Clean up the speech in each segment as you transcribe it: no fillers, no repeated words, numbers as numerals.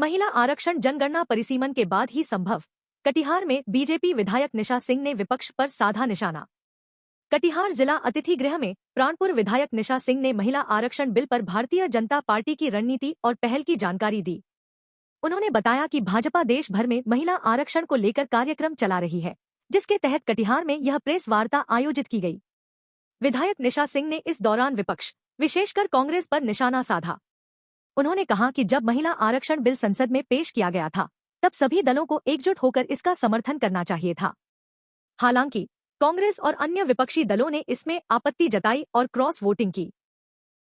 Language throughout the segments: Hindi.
महिला आरक्षण जनगणना परिसीमन के बाद ही संभव। कटिहार में बीजेपी विधायक निशा सिंह ने विपक्ष पर साधा निशाना। कटिहार जिला अतिथि गृह में प्राणपुर विधायक निशा सिंह ने महिला आरक्षण बिल पर भारतीय जनता पार्टी की रणनीति और पहल की जानकारी दी। उन्होंने बताया कि भाजपा देश भर में महिला आरक्षण को लेकर कार्यक्रम चला रही है, जिसके तहत कटिहार में यह प्रेस वार्ता आयोजित की गई। विधायक निशा सिंह ने इस दौरान विपक्ष, विशेषकर कांग्रेस पर निशाना साधा। उन्होंने कहा कि जब महिला आरक्षण बिल संसद में पेश किया गया था, तब सभी दलों को एकजुट होकर इसका समर्थन करना चाहिए था। हालांकि कांग्रेस और अन्य विपक्षी दलों ने इसमें आपत्ति जताई और क्रॉस वोटिंग की।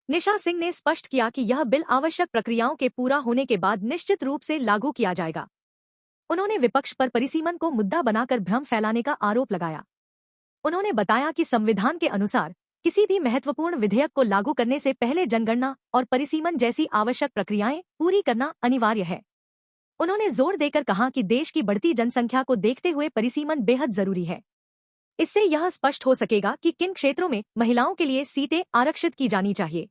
निशा सिंह ने स्पष्ट किया कि यह बिल आवश्यक प्रक्रियाओं के पूरा होने के बाद निश्चित रूप से लागू किया जाएगा। उन्होंने विपक्ष पर परिसीमन को मुद्दा बनाकर भ्रम फैलाने का आरोप लगाया। उन्होंने बताया कि संविधान के अनुसार किसी भी महत्वपूर्ण विधेयक को लागू करने से पहले जनगणना और परिसीमन जैसी आवश्यक प्रक्रियाएं पूरी करना अनिवार्य है। उन्होंने जोर देकर कहा कि देश की बढ़ती जनसंख्या को देखते हुए परिसीमन बेहद जरूरी है। इससे यह स्पष्ट हो सकेगा कि किन क्षेत्रों में महिलाओं के लिए सीटें आरक्षित की जानी चाहिए।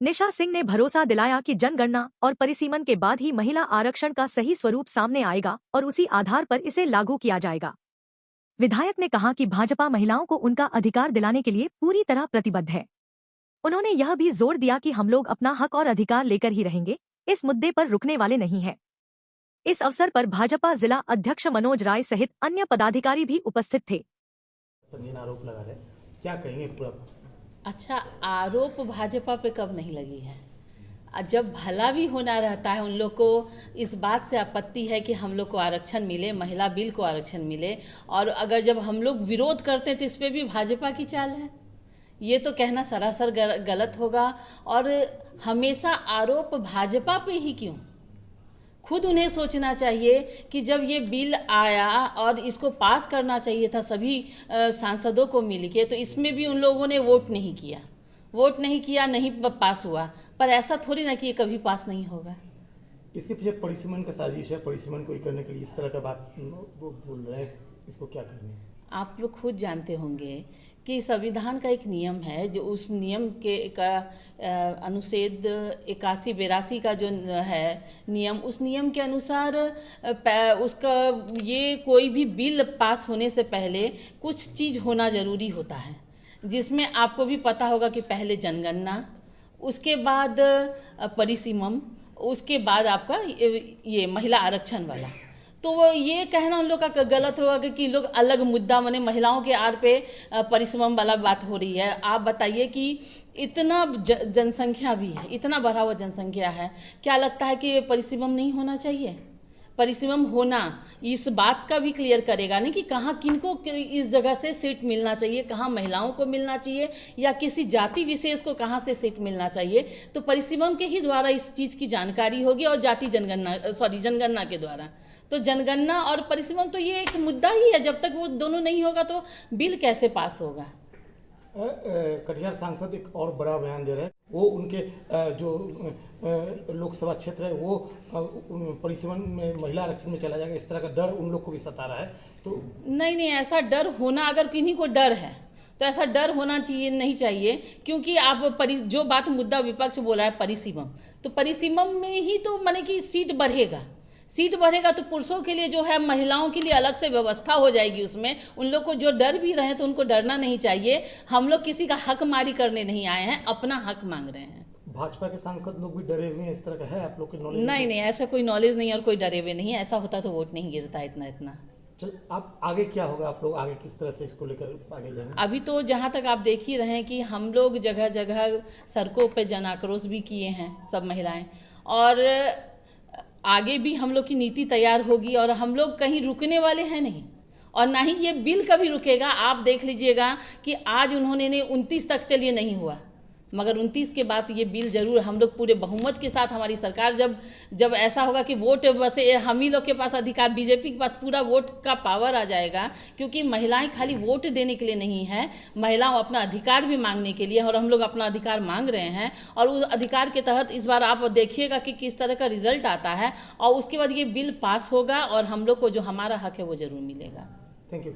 निशा सिंह ने भरोसा दिलाया कि जनगणना और परिसीमन के बाद ही महिला आरक्षण का सही स्वरूप सामने आएगा और उसी आधार पर इसे लागू किया जाएगा। विधायक ने कहा कि भाजपा महिलाओं को उनका अधिकार दिलाने के लिए पूरी तरह प्रतिबद्ध है। उन्होंने यह भी जोर दिया कि हम लोग अपना हक और अधिकार लेकर ही रहेंगे, इस मुद्दे पर रुकने वाले नहीं हैं। इस अवसर पर भाजपा जिला अध्यक्ष मनोज राय सहित अन्य पदाधिकारी भी उपस्थित थे। आरोप लगा रहे, क्या कहेंगे पूरा? अच्छा, आरोप भाजपा पे कब नहीं लगी है? जब भला भी होना रहता है, उन लोग को इस बात से आपत्ति है कि हम लोग को आरक्षण मिले, महिला बिल को आरक्षण मिले, और अगर जब हम लोग विरोध करते हैं तो इस पे भी भाजपा की चाल है। ये तो कहना सरासर गलत होगा। और हमेशा आरोप भाजपा पे ही क्यों? खुद उन्हें सोचना चाहिए कि जब ये बिल आया और इसको पास करना चाहिए था सभी सांसदों को मिलके, तो इसमें भी उन लोगों ने वोट नहीं किया, नहीं पास हुआ। पर ऐसा थोड़ी ना कि ये कभी पास नहीं होगा। इसके पीछे परिसीमन का साजिश है, परिसीमन को करने के लिए इस तरह का बात वो बोल रहे हैं, इसको क्या करेंगे? आप लोग खुद जानते होंगे कि संविधान का एक नियम है, जो उस नियम के का अनुच्छेद 81-82 का जो है नियम, उस नियम के अनुसार उसका ये कोई भी बिल पास होने से पहले कुछ चीज़ होना ज़रूरी होता है, जिसमें आपको भी पता होगा कि पहले जनगणना, उसके बाद परिसीमन, उसके बाद आपका ये महिला आरक्षण वाला। तो वो ये कहना उन लोग का गलत होगा कि लोग अलग मुद्दा माने महिलाओं के आड़ पे परिसीमन वाला बात हो रही है। आप बताइए कि इतना जनसंख्या भी है, इतना बढ़ा हुआ जनसंख्या है, क्या लगता है कि परिसीमन नहीं होना चाहिए? परिसीमन होना इस बात का भी क्लियर करेगा नहीं कि कहाँ किनको इस जगह से सीट मिलना चाहिए, कहाँ महिलाओं को मिलना चाहिए या किसी जाति विशेष को कहाँ से सीट मिलना चाहिए। तो परिसीमन के ही द्वारा इस चीज़ की जानकारी होगी और जनगणना के द्वारा। तो जनगणना और परिसीमन तो ये एक मुद्दा ही है, जब तक वो दोनों नहीं होगा तो बिल कैसे पास होगा। कटिहार सांसद एक और बड़ा बयान दे रहे हैं, वो उनके जो लोकसभा क्षेत्र है वो परिसीमन में महिला आरक्षण में चला जाएगा, इस तरह का डर उन लोग को भी सता रहा है। तो नहीं, ऐसा डर होना, अगर किन्हीं को डर है तो ऐसा डर होना चाहिए नहीं चाहिए, क्योंकि आप जो बात मुद्दा विपक्ष बोल रहा है परिसीमन, तो परिसीमन में ही तो माने कि सीट बढ़ेगा तो पुरुषों के लिए जो है, महिलाओं के लिए अलग से व्यवस्था हो जाएगी। उसमें उन लोग को जो डर भी रहे तो उनको डरना नहीं चाहिए। हम लोग किसी का हक मारी करने नहीं आए हैं, अपना हक मांग रहे हैं। भाजपा के सांसद लोग भी डरे हुए हैं, इस तरह का है आप लोग के नॉलेज? नहीं, ऐसा कोई नॉलेज नहीं और कोई डरे हुए नहीं है। ऐसा होता तो वोट नहीं गिरता इतना। चल, आप आगे क्या होगा? आप लोग आगे किस तरह से इसको लेकर आगे जाएंगे? अभी तो जहाँ तक आप देख ही रहे हैं कि हम लोग जगह जगह सड़कों पे जन आक्रोश भी किए हैं सब महिलाएं, और आगे भी हम लोग की नीति तैयार होगी और हम लोग कहीं रुकने वाले हैं नहीं, और ना ही ये बिल कभी रुकेगा। आप देख लीजिएगा कि आज उन्होंने 29 तक चलिए नहीं हुआ, मगर 29 के बाद ये बिल जरूर हम लोग पूरे बहुमत के साथ, हमारी सरकार जब ऐसा होगा कि वोट बस हम ही लोग के पास अधिकार, बीजेपी के पास पूरा वोट का पावर आ जाएगा। क्योंकि महिलाएं खाली वोट देने के लिए नहीं है, महिलाओं अपना अधिकार भी मांगने के लिए, और हम लोग अपना अधिकार मांग रहे हैं। और उस अधिकार के तहत इस बार आप देखिएगा कि किस तरह का रिजल्ट आता है, और उसके बाद ये बिल पास होगा और हम लोग को जो हमारा हक है वो जरूर मिलेगा। Thank you.